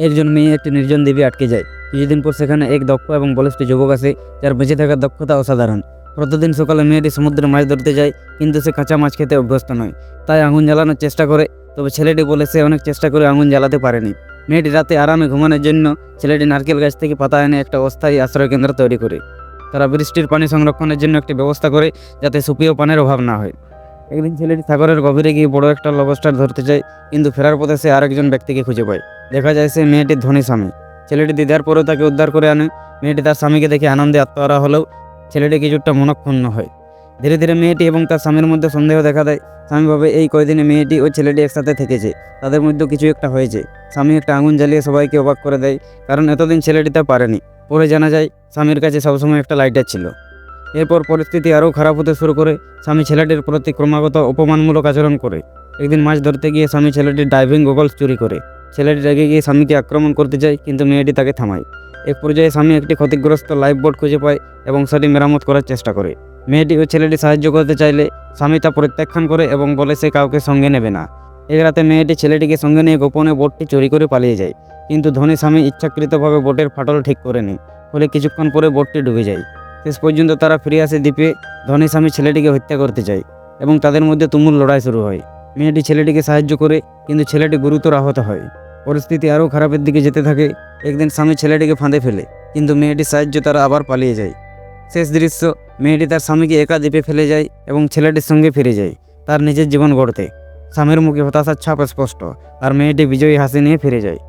এর জন্য মেয়ে একটি নির্জন দ্বীপে আটকে যায়। কিছুদিন পর সেখানে এক দক্ষ এবং বলিষ্ঠ যুবক আসে, যার বেঁচে থাকার দক্ষতা অসাধারণ। প্রতিদিন সকালে মেয়েটি সমুদ্রে মাছ ধরতে যায়, কিন্তু সে কাঁচা মাছ খেতে অভ্যস্ত নয়, তাই আগুন জ্বালানোর চেষ্টা করে। তবে ছেলেটি বলে সে অনেক চেষ্টা করে আগুন জ্বালাতে পারেনি। মেয়েটি রাতে আরামে ঘুমানোর জন্য ছেলেটি নারকেল গাছ থেকে পাতা এনে একটা অস্থায়ী আশ্রয় কেন্দ্র তৈরি করে। তারা বৃষ্টির পানি সংরক্ষণের জন্য একটি ব্যবস্থা করে, যাতে সুপেয় পানির অভাব না হয়। একদিন ছেলেটি সাগরের গভীরে গিয়ে বড় একটা লবস্টার ধরতে যায়, কিন্তু ফেরার পথে সে আরেকজন ব্যক্তিকে খুঁজে পায়। দেখা যায় সে মেয়েটির ধনী স্বামী। ছেলেটি দ্বিধার পরেও তাকে উদ্ধার করে আনে। মেয়েটি তার স্বামীকে দেখে আনন্দে আত্মহারা হলেও ছেলেটি কিছুটা মনক্ষুণ্ণ হয়। ধীরে ধীরে মেয়েটি এবং তার স্বামীর মধ্যে সন্দেহ দেখা দেয়। স্বামী ভাবে এই কয়দিনে মেয়েটি ও ছেলেটি একসাথে থেকেছে, তাদের মধ্যে কিছু একটা হয়েছে। স্বামী একটা আগুন জ্বালিয়ে সবাইকে অবাক করে দেয়, কারণ এতদিন ছেলেটি তা পারেনি। পরে জানা যায় স্বামীর কাছে সবসময় একটা লাইটার ছিল। এরপর পরিস্থিতি আরও খারাপ হতে শুরু করে। স্বামী ছেলেটির প্রতি ক্রমাগত অপমানমূলক আচরণ করে। একদিন মাছ ধরতে গিয়ে স্বামী ছেলেটির ডাইভিং গগলস চুরি করে। ছেলেটি রেগে গিয়ে স্বামীকে আক্রমণ করতে যায়, কিন্তু মেয়েটি তাকে থামায়। এক পর্যায়ে স্বামী একটি ক্ষতিগ্রস্ত লাইফ বোট খুঁজে পায় এবং সেটি মেরামত করার চেষ্টা করে। মেয়েটি ও ছেলেটি সাহায্য করতে চাইলে স্বামী তা প্রত্যাখ্যান করে এবং বলে সে কাউকে সঙ্গে নেবে না। এক রাতে মেয়েটি ছেলেটিকে সঙ্গে নিয়ে গোপনে বোটটি চুরি করে পালিয়ে যায়, কিন্তু ধনী স্বামী ইচ্ছাকৃতভাবে বোটের ফাটল ঠিক করে নেয়। ফলে কিছুক্ষণ পরে বোটটি ডুবে যায়। শেষ পর্যন্ত তারা ফিরে আসে দ্বীপে। ধনী স্বামী ছেলেটিকে হত্যা করতে চায় এবং তাদের মধ্যে তুমুল লড়াই শুরু হয়। মেয়েটি ছেলেটিকে সাহায্য করে, কিন্তু ছেলেটি গুরুতর আহত হয়। পরিস্থিতি আরও খারাপের দিকে যেতে থাকে। একদিন স্বামী ছেলেটিকে ফাঁদে ফেলে, কিন্তু মেয়েটির সাহায্যে তারা আবার পালিয়ে যায়। শেষ দৃশ্য, মেয়েটি তার স্বামীকে একা দ্বীপে ফেলে যায় এবং ছেলেটির সঙ্গে ফিরে যায় তার নিজের জীবন গড়তে। স্বামীর মুখে হতাশার ছাপ স্পষ্ট, আর মেয়েটি বিজয়ী হাসি নিয়ে ফিরে যায়।